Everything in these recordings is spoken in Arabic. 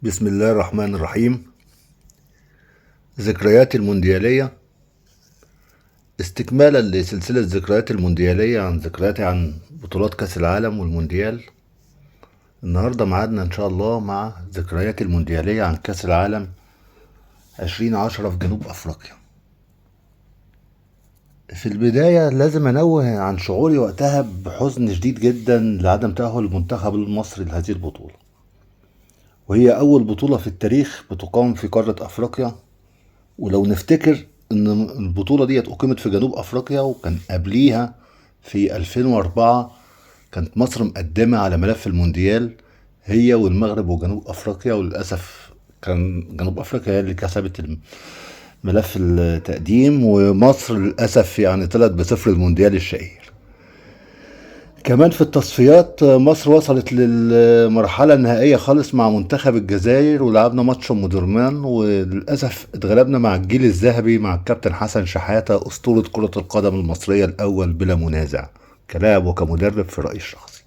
بسم الله الرحمن الرحيم. ذكريات المونديالية استكمالا لسلسلة ذكريات المونديالية عن ذكرياتي عن بطولات كأس العالم والمونديال. النهاردة معادنا إن شاء الله مع ذكريات المونديالية عن كأس العالم 2010 في جنوب أفريقيا. في البداية لازم أنوه عن شعوري وقتها بحزن شديد جدا لعدم تأهل المنتخب المصري لهذه البطولة، وهي أول بطولة في التاريخ بتقام في قارة أفريقيا. ولو نفتكر ان البطولة دي اقيمت في جنوب افريقيا، وكان قبليها في 2004 كانت مصر مقدمة على ملف المونديال هي والمغرب وجنوب افريقيا، وللأسف كان جنوب افريقيا هي اللي كسبت ملف التقديم، ومصر للأسف يعني طلعت بصفر المونديال الشهير. كمان في التصفيات مصر وصلت للمرحلة النهائية خالص مع منتخب الجزائر، ولعبنا ماتش ام درمان، وللأسف اتغلبنا مع الجيل الذهبي مع الكابتن حسن شحاتة أسطورة كرة القدم المصرية الأول بلا منازع كلاعب وكمدرب في رأيي الشخصي.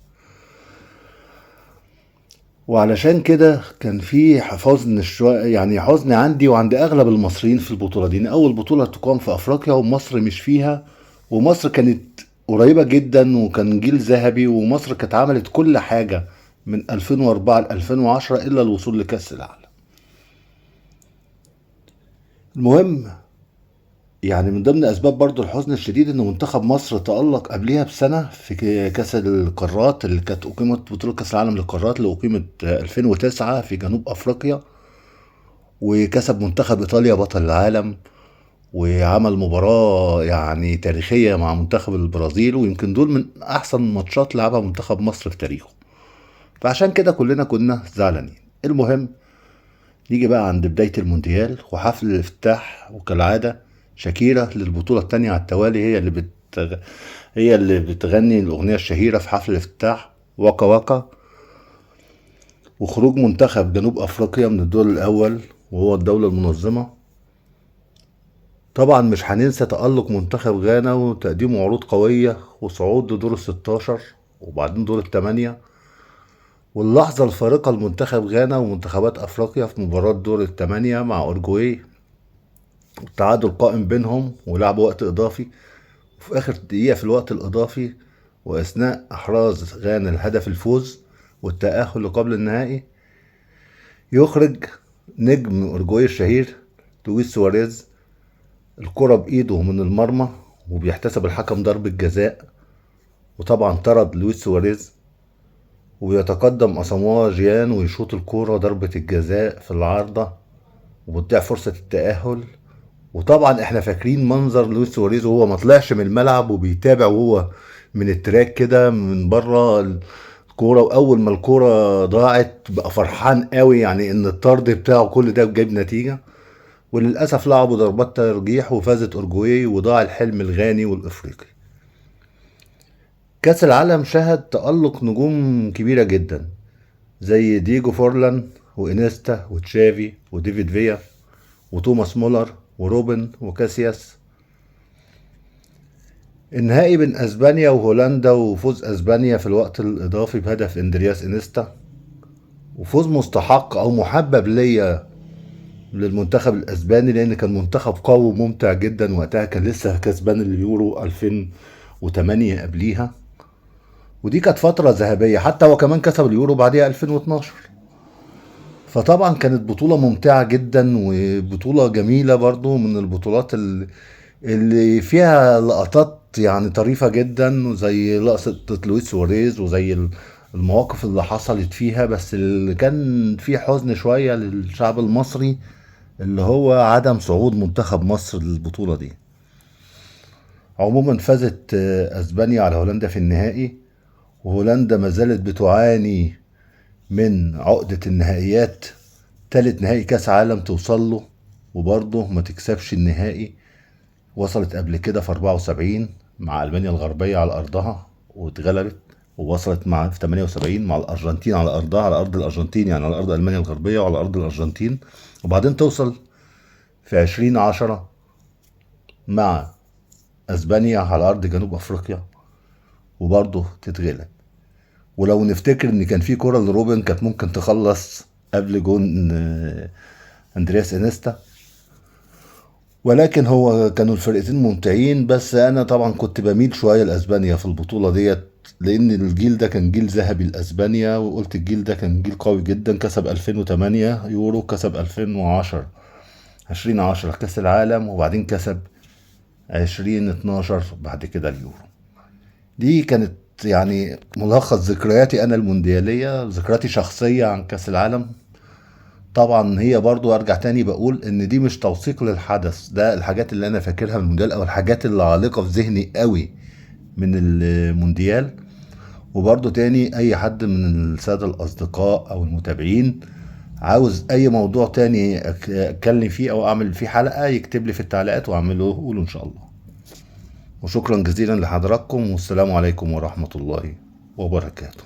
وعلشان كده كان في حزن شوية، يعني حزن عندي وعند أغلب المصريين في البطولة دي، إن أول بطولة تقام في أفريقيا ومصر مش فيها. ومصر كانت قريبة جدا وكان جيل ذهبي، ومصر كانت عملت كل حاجة من 2004 ل 2010 إلا الوصول لكأس العالم. المهم، يعني من ضمن أسباب برضو الحزن الشديد إن منتخب مصر تألق قبلها بسنة في كأس القارات اللي كانت أقيمت، بطولة كأس العالم للقارات اللي أقيمت 2009 في جنوب أفريقيا، وكسب منتخب إيطاليا بطل العالم، وعمل مباراة يعني تاريخية مع منتخب البرازيل، ويمكن دول من أحسن ماتشات لعبها منتخب مصر في تاريخه. فعشان كده كلنا كنا زعلانين. المهم، نيجي بقى عند بداية المونديال وحفل الافتتاح، وكالعادة شاكيرا للبطولة التانية على التوالي هي اللي بتغني الأغنية الشهيرة في حفل الافتتاح واكا واكا. وخروج منتخب جنوب أفريقيا من الدور الأول وهو الدولة المنظمة. طبعا مش هننسى تألق منتخب غانا وتقديمه عروض قوية وصعود لدور ال16 وبعدين دور الثمانية، واللحظة الفارقة لمنتخب غانا ومنتخبات أفريقيا في مباراة دور الثمانية مع أورجواي، التعادل قائم بينهم ولعبوا وقت إضافي. وفي آخر دقيقة في الوقت الإضافي وأثناء إحراز غانا الهدف الفوز والتأهل لقبل النهائي، يخرج نجم أورجواي الشهير لويس سواريز الكرة بإيده من المرمى، وبيحتسب الحكم ضربة جزاء، وطبعا طرد لويس سواريز، ويتقدم أساموا جيان ويشوط الكرة ضربة الجزاء في العارضة وبتضيع فرصة التأهل. وطبعا احنا فاكرين منظر لويس سواريز وهو ما طلعش من الملعب وبيتابع وهو من التراك كده من بره الكوره، واول ما الكوره ضاعت بقى فرحان قوي، يعني ان الطرد بتاعه كل ده جايب نتيجه. وللاسف لعبوا ضربات ترجيح وفازت اورجواي وضاع الحلم الغاني والافريقي. كاس العالم شهد تألق نجوم كبيره جدا زي ديجو فورلان وانيستا وتشافي وديفيد فيا وتوماس مولر وروبن وكاسياس. النهائي بين اسبانيا وهولندا، وفوز اسبانيا في الوقت الاضافي بهدف اندرياس انيستا، وفوز مستحق او محبب ليا للمنتخب الاسباني، لان كان منتخب قوي وممتع جدا وقتها، كان لسه كسبان اليورو 2008 قبليها، ودي كانت فترة ذهبية. حتى هو كمان كسب اليورو بعديها 2012. فطبعا كانت بطولة ممتعة جدا وبطولة جميلة برضو، من البطولات اللي فيها لقطات يعني طريفة جدا، زي لقطة لويس سواريز وزي المواقف اللي حصلت فيها. بس اللي كان فيه حزن شوية للشعب المصري اللي هو عدم صعود منتخب مصر للبطولة دي. عموما فازت اسبانيا على هولندا في النهائي، وهولندا ما زالت بتعاني من عقدة النهائيات، تالت نهائي كاس عالم توصل له وبرضه ما تكسبش النهائي. وصلت قبل كده في 74 مع ألمانيا الغربية على أرضها واتغلبت، ووصلت في 78 مع الأرجنتين على أرضها، على أرض الأرجنتين، يعني على أرض ألمانيا الغربية وعلى أرض الأرجنتين. وبعدين توصل في 2010 مع أسبانيا على أرض جنوب أفريقيا وبرضه تتغلب. ولو نفتكر إن كان في كرة لروبن كانت ممكن تخلص قبل جون اندرياس انيستا. ولكن هو كانوا الفرقتين ممتعين، بس انا طبعا كنت بميل شويه لاسبانيا في البطوله ديت، لان الجيل ده كان جيل ذهبي لاسبانيا، وقلت الجيل ده كان جيل قوي جدا. كسب 2008 يورو، كسب 2010 2010 كاس العالم، وبعدين كسب 2012 بعد كده اليورو. دي كانت يعني ملخص ذكرياتي انا الموندياليه، ذكرياتي شخصيه عن كاس العالم. طبعا هي برضو ارجع تاني بقول ان دي مش توثيق للحدث ده، الحاجات اللي انا فاكرها من المونديال او الحاجات اللي عالقة في ذهني قوي من المونديال. وبرضو تاني اي حد من السادة الاصدقاء او المتابعين عاوز اي موضوع تاني اتكلم فيه او اعمل فيه حلقة، يكتب لي في التعليقات واعمله قوله ان شاء الله. وشكرا جزيلا لحضراتكم، والسلام عليكم ورحمة الله وبركاته.